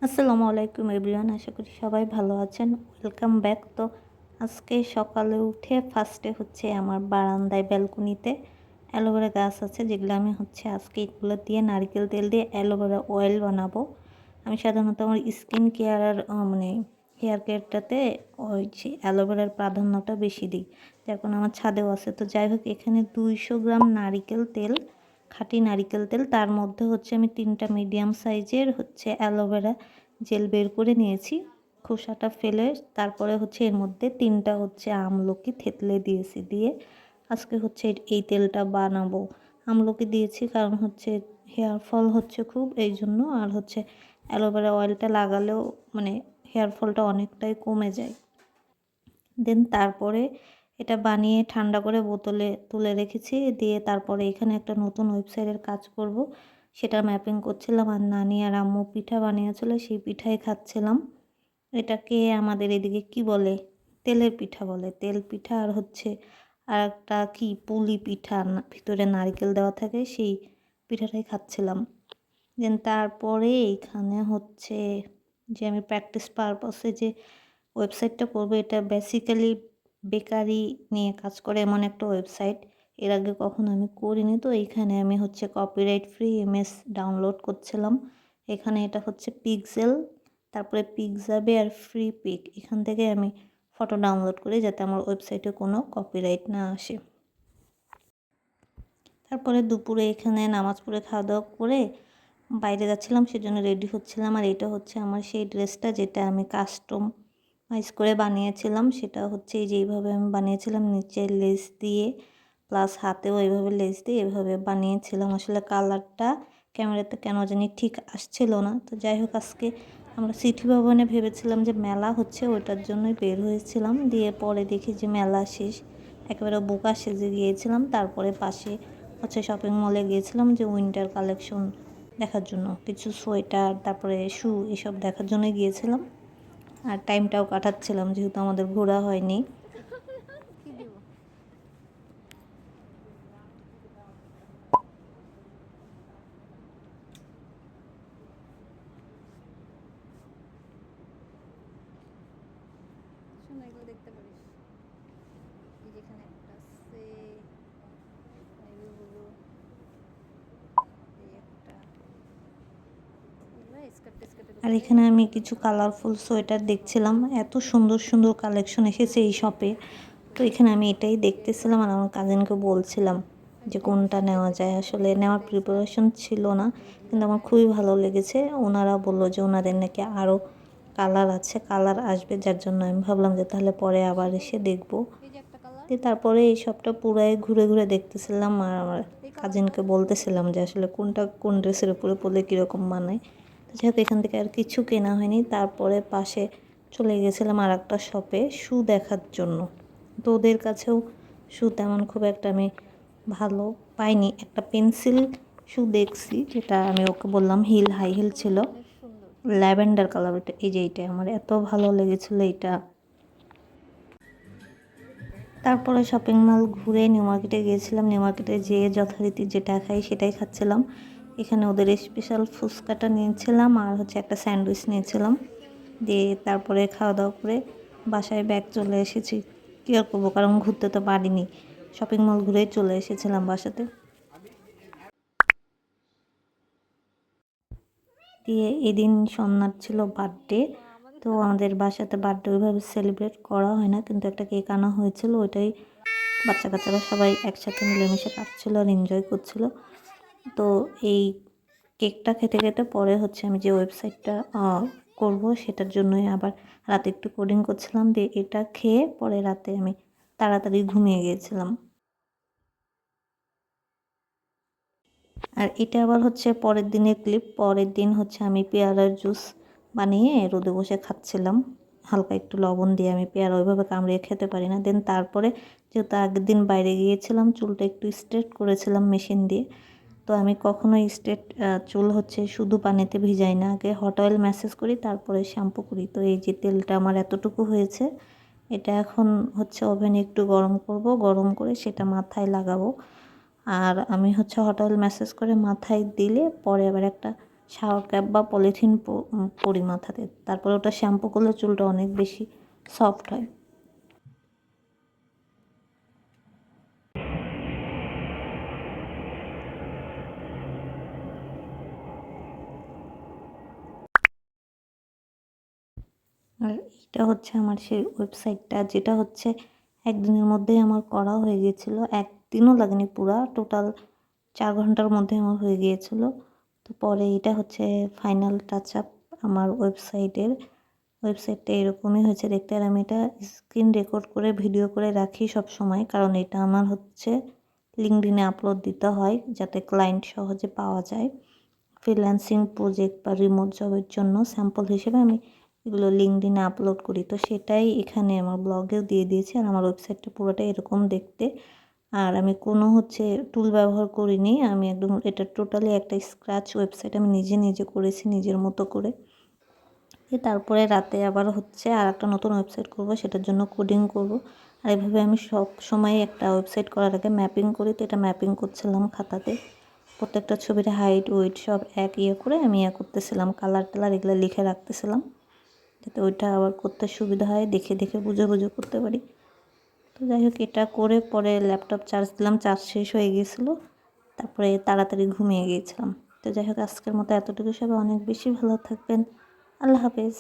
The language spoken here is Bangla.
আসসালামু আলাইকুম এভরিওয়ান, আশা করি সবাই ভালো আছেন। Welcome back. তো আজকে সকালে উঠে ফার্স্টে হচ্ছে আমার বারান্দায় ব্যালকনিতে অ্যালোভেরা গাছ আছে, যেগুলো আমি হচ্ছে আজকে এগুলো দিয়ে নারকেল তেল দিয়ে অ্যালোভেরা অয়েল বানাবো। আমি সাধারণত আমার স্কিন কেয়ার মানে হেয়ার কেয়ারটাতে ওই যে অ্যালোভেরার প্রাধান্যটা বেশি দিই, যার কারণে আমার ছাদেও আছে। তো যাই হোক, এখানে 200 গ্রাম নারিকেল তেল, খাঁটি নারিকেল তেল, তার মধ্যে হচ্ছে আমি 3টা মিডিয়াম সাইজের হচ্ছে অ্যালোভেরা জেল বের করে নিয়েছি, খোসাটা ফেলে। তারপরে হচ্ছে এর মধ্যে 3টা হচ্ছে আমলকি থেতলে দিয়েছি, দিয়ে আজকে হচ্ছে এই তেলটা বানাবো। আমলকি দিয়েছি কারণ হচ্ছে হেয়ার ফল হচ্ছে খুব, এই জন্য। আর হচ্ছে অ্যালোভেরা অয়েলটা লাগালেও মানে হেয়ার ফলটা অনেকটাই কমে যায়। দেন তারপরে এটা বানিয়ে ঠান্ডা করে বোতলে তুলে রেখেছি, দিয়ে তারপরে এখানে একটা নতুন ওয়েবসাইটের কাজ করব, সেটা ম্যাপিং করছিলাম। আর নানি আর আম্মু পিঠা বানিয়েছিল, সেই পিঠাই খাচ্ছিলাম। এটাকে আমাদের এদিকে কি বলে, তেলের পিঠা বলে, তেল পিঠা। আর হচ্ছে আর একটা কি পুলি পিঠা, ভিতরে নারকেল দেওয়া থাকে, সেই পিঠাটাই খাচ্ছিলাম। দেন তারপরে এইখানে হচ্ছে যে আমি প্র্যাকটিস পারপাসে যে ওয়েবসাইটটা করবো, এটা বেসিক্যালি বেকারি নিয়ে কাজ করে এমন একটা ওয়েবসাইট। এর আগে কখনো আমি করিনি। তো এইখানে আমি হচ্ছে কপিরাইট ফ্রি ইমেজ ডাউনলোড করছিলাম। এখানে এটা হচ্ছে পিক্সেল, তারপরে পিকজাবে আর ফ্রি পিক, এখান থেকে আমি ফটো ডাউনলোড করি যাতে আমার ওয়েবসাইটে কোনো কপিরাইট না আসে। তারপরে দুপুরে এখানে নামাজ পড়ে খাওয়া দাওয়া করে বাইরে যাচ্ছিলাম, সেজন্য রেডি হচ্ছিলাম। আর এটা হচ্ছে আমার সেই ড্রেসটা যেটা আমি কাস্টমাইজ করে বানিয়েছিলাম। সেটা হচ্ছে এই যে এইভাবে আমি বানিয়েছিলাম, নিচে লেস দিয়ে প্লাস হাতেও এইভাবে লেস দিয়ে এভাবে বানিয়েছিলাম। আসলে কালারটা ক্যামেরাতে কেন জানি ঠিক আসছিল না। তো যাই হোক, আজকে আমরা সিটি ভবনে ভেবেছিলাম যে মেলা হচ্ছে, ওইটার জন্যই বের হয়েছিলাম। দিয়ে পরে দেখি যে মেলা শেষ, একেবারে বোকা সেজে গিয়েছিলাম। তারপরে পাশে হচ্ছে শপিং মলে গিয়েছিলাম যে উইন্টার কালেকশন দেখার জন্য, কিছু সোয়েটার তারপরে শু এসব দেখার জন্য গিয়েছিলাম। আর টাইমটাও কাটাচ্ছিলাম যেহেতু আমাদের ঘোরা হয়নি। এগুলো দেখতে পারিস, এই যেখানে একটা আছে, এগুলো এই একটা, এগুলো স্কার্ট টেস্কার্টের আর উপরে। এখানে আমি কিছু কালারফুল সোয়েটার দেখছিলাম, এত সুন্দর সুন্দর কালেকশন এসেছে এই শপে। তো এখানে আমি এটাই দেখতেছিলাম আর আমার কাজিনকে বলছিলাম যে কোনটা নেওয়া যায়। আসলে নেওয়ার প্রিপারেশন ছিল না, কিন্তু আমার খুবই ভালো লেগেছে। ওনারা বললো যে ওনাদের নাকি আরও কালার আছে, কালার আসবে, যার জন্য আমি ভাবলাম যে তাহলে পরে আবার এসে দেখবো। এই যে একটা কালার, দিয়ে তারপরে এই সবটা পুরাই ঘুরে ঘুরে দেখতেছিলাম আর আমার এই কালারটা কাজিনকে বলতেছিলাম যে আসলে কোনটা কোন ড্রেসের উপরে পরলে কীরকম মানায়। তো যাই হোক, এখান থেকে আর কিছু কেনা হয়নি। তারপরে পাশে চলে গেছিলাম আর একটা শপে শু দেখার জন্য। তো ওদের কাছেও শু তেমন খুব একটা আমি ভালো পাইনি। একটা পেন্সিল শু দেখছি, যেটা আমি ওকে বললাম হিল, হাই হিল ছিল, অনেক সুন্দর। Lavender colour. এটা এই যে এইটা আমার এত ভালো লেগেছিলো এইটা। তারপরে শপিং মল ঘুরে নিউ মার্কেটে গিয়েছিলাম। নিউ মার্কেটে যেয়ে যথারীতি যেটা খাই সেটাই খাচ্ছিলাম। এখানে ওদের স্পেশাল ফুচকাটা নিয়েছিলাম আর হচ্ছে একটা স্যান্ডউইচ নিয়েছিলাম। দিয়ে তারপরে খাওয়া দাওয়া করে বাসায় ব্যাগ চলে এসেছি। কী আর করবো, কারণ ঘুরতে তো পারিনি, শপিং মল ঘুরেই চলে এসেছিলাম বাসাতে। দিয়ে এদিন সন্ধ্যার ছিল বার্থডে। তো আমাদের বাসাতে বার্থডে ওইভাবে সেলিব্রেট করা হয় না, কিন্তু একটা কেক আনা হয়েছিল, ওইটাই বাচ্চা কাচ্চারা সবাই একসাথে মিলেমিশে কাটছিল আর এনজয় করছিল। তো এই কেকটা খেতে খেতে পরে হচ্ছে আমি যে ওয়েবসাইটটা করব সেটার জন্যই আবার রাতে একটু কোডিং করছিলাম। দিয়ে এটা খেয়ে পরে রাতে আমি তাড়াতাড়ি ঘুমিয়ে গিয়েছিলাম। আর এটা আবার হচ্ছে পরের দিনের ক্লিপ। পরের দিন হচ্ছে আমি পেয়ারার জুস বানিয়ে রোদে বসে খাচ্ছিলাম, হালকা একটু লবণ দিয়ে। আমি পেয়ারা ওইভাবে কামড়িয়ে খেতে পারি না। দেন তারপরে যেহেতু আগের দিন বাইরে গিয়েছিলাম, চুলটা একটু স্ট্রেট করেছিলাম মেশিন দিয়ে। তো আমি কখনোই স্ট্রেট চুল হচ্ছে শুধু পানিতে ভিজাই না, আগে হট অয়েল ম্যাসেজ করি তারপরে শ্যাম্পু করি। তো এই যে তেলটা আমার এতটুকু হয়েছে, এটা এখন হচ্ছে ওভেনে একটু গরম করব, গরম করে সেটা মাথায় লাগাবো। আর আমি হচ্ছে হট অয়েল ম্যাসেজ করে মাথায় দিলে পরে আবার একটা শাওয়ার ক্যাপ বা পলিথিন পরি মাথাতে, তারপরে ওটা শ্যাম্পু করলে চুলটা অনেক বেশি সফট হয়। আর এটা হচ্ছে আমার সেই ওয়েবসাইটটা, যেটা হচ্ছে একদিনের মধ্যেই আমার করা হয়ে গিয়েছিলো, একদিনও লাগেনি, পুরা টোটাল 4 ঘন্টার মধ্যে আমার হয়ে গিয়েছিলো। তো পরে এটা হচ্ছে ফাইনাল টাচ আপ আমার ওয়েবসাইটটা এরকমই হয়েছে দেখতে। আর আমি এটা স্ক্রিন রেকর্ড করে ভিডিও করে রাখি সব সময়, কারণ এটা আমার হচ্ছে লিঙ্কডইনে আপলোড দিতে হয় যাতে ক্লায়েন্ট সহজে পাওয়া যায়। ফ্রিল্যান্সিং প্রজেক্ট বা রিমোট জবের জন্য স্যাম্পল হিসেবে আমি এগুলো লিঙ্কডইনে আপলোড করি, তো সেটাই এখানে আমার ব্লগেও দিয়ে দিয়েছি। আর আমার ওয়েবসাইটটা পুরোটাই এরকম দেখতে। আর আমি কোনো হচ্ছে টুল ব্যবহার করিনি, আমি একদম এটা টোটালি একটা স্ক্র্যাচ ওয়েবসাইট আমি নিজে করেছি নিজের মতো করে। তারপরে রাতে আবার হচ্ছে আর একটা নতুন ওয়েবসাইট করব, সেটার জন্য কোডিং করব। আর এভাবে আমি সব সময় একটা ওয়েবসাইট করার আগে ম্যাপিং করি, তো এটা ম্যাপিং করছিলাম খাতাতে। প্রত্যেকটা ছবির হাইট ওয়েট সব এক করে আমি করতেছিলাম, কালার টালার এগুলো লিখে রাখতেছিলাম, যাতে ওইটা আবার করতে সুবিধা হয়, দেখে বুঝে করতে পারি। তো যাই হোক, এটা করে পরে ল্যাপটপ চার্জ দিলাম, চার্জ শেষ হয়ে গিয়েছিলো, তারপরে তাড়াতাড়ি ঘুমিয়ে গিয়েছিলাম। তো যাই হোক, আজকের মতো এতটুকু, সবাই অনেক বেশি ভালো থাকবেন। আল্লাহ হাফেজ।